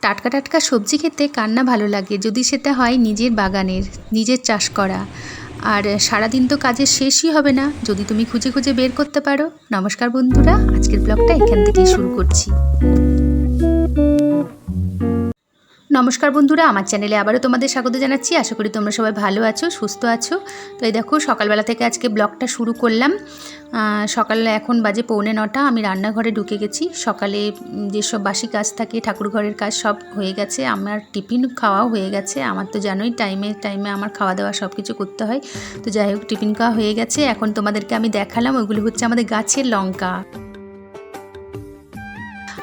টাটকা টাটকা সবজি খেতে কার না ভালো লাগে, যদি সেটা হয় নিজের বাগানের, নিজের চাষ করা। আর সারাদিন তো কাজের শেষই হবে না যদি তুমি খুঁজে খুঁজে বের করতে পারো। নমস্কার বন্ধুরা, আজকের ব্লগটা এখান থেকেই শুরু করছি। নমস্কার বন্ধুরা, আমার চ্যানেলে আবারও তোমাদের স্বাগত জানাচ্ছি। আশা করি তোমরা সবাই ভালো আছো, সুস্থ আছো। তো এই দেখো, সকালবেলা থেকে আজকে ব্লগটা শুরু করলাম। সকালে এখন বাজে 8:45। আমি রান্নাঘরে ঢুকে গেছি। সকালে যেসব বাসি কাজ থাকে, ঠাকুর ঘরের কাজ সব হয়ে গেছে। আমার টিফিন খাওয়াও হয়ে গেছে। আমার তো জানোই টাইমে টাইমে আমার খাওয়া দাওয়া সব কিছু করতে হয়। তো যাই হোক, টিফিন খাওয়া হয়ে গেছে। এখন তোমাদেরকে আমি দেখালাম, ওইগুলো হচ্ছে আমাদের গাছের লঙ্কা।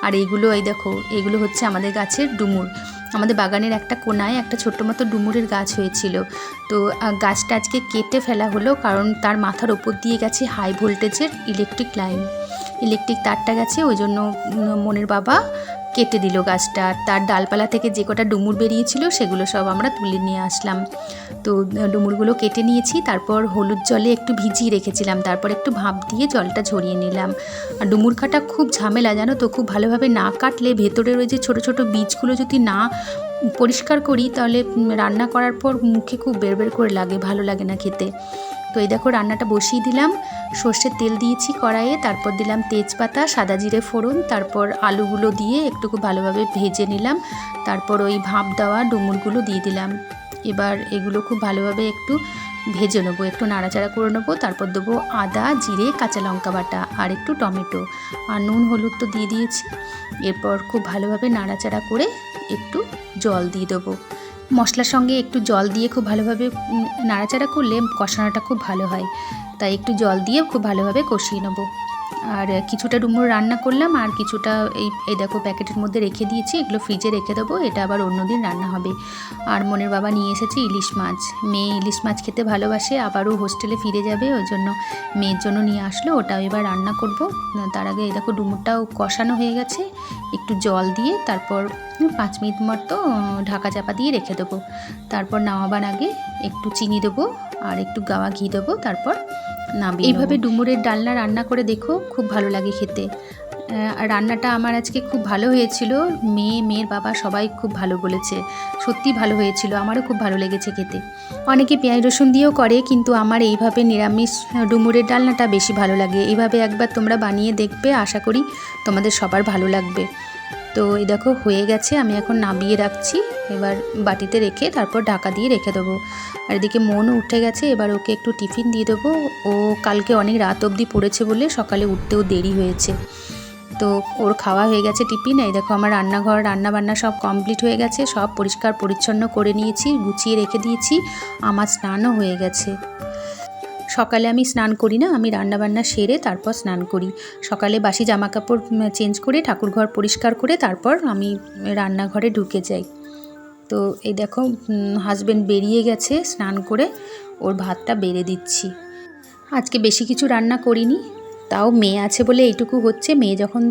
আর এইগুলো, এই দেখো, এগুলো হচ্ছে আমাদের গাছের ডুমুর। আমাদের বাগানের একটা কোনায় একটা ছোট্ট মতো ডুমুরের গাছ হয়েছিল। তো গাছটা আজকে কেটে ফেলা হলো, কারণ তার মাথার ওপর দিয়ে গেছে হাই ভোল্টেজের ইলেকট্রিক লাইন, ইলেকট্রিক তারটা গেছে। ওই জন্য মনের বাবা কেটে দিল গাছটা। তার ডালপালা থেকে যে কটা ডুমুর বেরিয়েছিল সেগুলো সব আমরা তুলে নিয়ে আসলাম। তো ডুমুরগুলো কেটে নিয়েছি, তারপর হলুদ জলে একটু ভিজিয়ে রেখেছিলাম, তারপর একটু ভাপ দিয়ে জলটা ঝরিয়ে নিলাম। আর ডুমুর কাটা খুব ঝামেলা, জানো তো। খুব ভালোভাবে না কাটলে ভেতরের ওই যে ছোটো ছোটো বীজগুলো যদি না পরিষ্কার করি, তাহলে রান্না করার পর মুখে খুব বের করে লাগে, ভালো লাগে না খেতে। তো এই দেখো, রান্নাটা বসিয়ে দিলাম। সর্ষের তেল দিয়েছি কড়াইয়ে, তারপর দিলাম তেজপাতা, সাদা জিরে ফোড়ন, তারপর আলুগুলো দিয়ে একটু খুব ভালোভাবে ভেজে নিলাম। তারপর ওই ভাপ দেওয়া ডুমুরগুলো দিয়ে দিলাম। এবার এগুলো খুব ভালোভাবে একটু ভেজে নেবো, একটু নাড়াচাড়া করে নেবো। তারপর দেবো আদা, জিরে, কাঁচা লঙ্কা বাটা আর একটু টমেটো, আর নুন হলুদ তো দিয়ে দিয়েছি। এরপর খুব ভালোভাবে নাড়াচাড়া করে একটু জল দিয়ে দেবো। মশলার সঙ্গে একটু জল দিয়ে খুব ভালোভাবে নাড়াচাড়া করলে কষানোটা খুব ভালো হয়। তাই একটু জল দিয়ে খুব ভালোভাবে কষিয়ে নেবো। আর কিছুটা ডুমুর রান্না করলাম, আর কিছুটা এই দেখো প্যাকেটের মধ্যে রেখে দিয়েছি। এগুলো ফ্রিজে রেখে দেবো, এটা আবার অন্যদিন রান্না হবে। আর মনের বাবা নিয়ে এসেছে ইলিশ মাছ। মেয়ে ইলিশ মাছ খেতে ভালোবাসে, আবারও হোস্টেলে ফিরে যাবে, ওই জন্য মেয়ের জন্য নিয়ে আসলো। ওটাও এবার রান্না করব। তার আগে এই দেখো ডুমুরটাও কষানো হয়ে গেছে। একটু জল দিয়ে তারপর 5 মিনিট মতো ঢাকা চাপা দিয়ে রেখে দেবো। তারপর নামাবার আগে একটু চিনি দেবো আর একটু গাওয়া ঘি দেবো, তারপর নামিয়ে। এইভাবে ডুমুরের ডালনা রান্না করে দেখো, খুব ভালো লাগে খেতে। আর রান্নাটা আমার আজকে খুব ভালো হয়েছিল। মেয়ের বাবা সবাই খুব ভালো বলেছে, সত্যি ভালো হয়েছিল। আমারও খুব ভালো লেগেছে খেতে। অনেকে পেঁয়াজ রসুন দিয়েও করে, কিন্তু আমার এইভাবে নিরামিষ ডুমুরের ডালনাটা বেশি ভালো লাগে। এইভাবে একবার তোমরা বানিয়ে দেখবে, আশা করি তোমাদের সবার ভালো লাগবে। তো এই দেখো হয়ে গেছে, আমি এখন নামিয়ে রাখছি। এবার বাটিতে রেখে তারপর ঢাকা দিয়ে রেখে দেবো। আর এদিকে মনও উঠে গেছে, এবার ওকে একটু টিফিন দিয়ে দেবো। ও কালকে অনেক রাত অবধি পড়েছে বলে সকালে উঠতেও দেরি হয়েছে। তো ওর খাওয়া হয়ে গেছে টিফিন। এই দেখো আমার রান্নাঘর রান্নাবান্না সব কমপ্লিট হয়ে গেছে, সব পরিষ্কার পরিচ্ছন্ন করে নিয়েছি, গুছিয়ে রেখে দিয়েছি। আমার স্নানও হয়ে গেছে। সকালে আমি স্নান করি না, আমি রান্নাবান্না সেরে তারপর স্নান করি। সকালে বাসি জামা কাপড় চেঞ্জ করে ঠাকুরঘর পরিষ্কার করে তারপর আমি রান্নাঘরে ঢুকে যাই। তো এই দেখো হাজব্যান্ড বেরিয়ে গেছে স্নান করে, ওর ভাতটা বেড়ে দিচ্ছি। আজকে বেশি কিছু রান্না করিনি, তাও মেয়ে আছে বলে এইটুকু হচ্ছে। মেয়ে যখন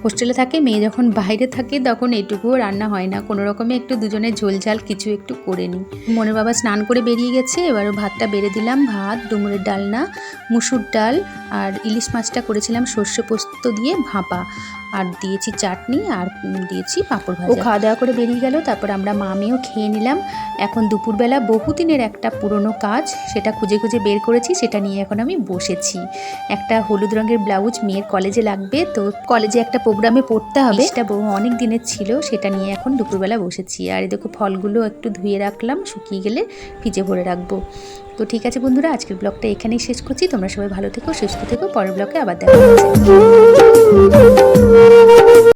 হোস্টেলে থাকে, মেয়ে যখন বাইরে থাকে, তখন এইটুকুও রান্না হয় না। কোনো রকমে একটু দুজনের ঝোলঝাল কিছু একটু করে নিই। মনের বাবা স্নান করে বেরিয়ে গেছে, এবারও ভাতটা বেড়ে দিলাম। ভাত, ডুমুরের ডালনা, মুসুর ডাল আর ইলিশ মাছটা করেছিলাম সর্ষে পোস্ত দিয়ে ভাপা, আর দিয়েছি চাটনি, আর দিয়েছি পাঁপড় ভাজা। ও খাওয়া দাওয়া করে বেরিয়ে গেল, তারপর আমরা মামিও খেয়ে নিলাম। এখন দুপুরবেলা বহুদিনের একটা পুরনো কাজ, সেটা খুঁজে খুঁজে বের করেছি, সেটা নিয়ে এখন আমি বসেছি। একটা হলুদ রঙের ব্লাউজ মেয়ের কলেজে লাগবে, তো কলেজে একটা প্রোগ্রামে পড়তে হবে, সেটা অনেক দিনের ছিল, সেটা নিয়ে এখন দুপুরবেলা বসেছি। আর এই দেখো ফলগুলো একটু ধুয়ে রাখলাম, শুকিয়ে গেলে ফ্রিজে ভরে রাখবো। তো ঠিক আছে বন্ধুরা, আজকের ব্লগটা এখানেই শেষ করছি। তোমরা সবাই ভালো থেকো, সুস্থ থেকো। পরের ব্লগে আবার দেখা হচ্ছে।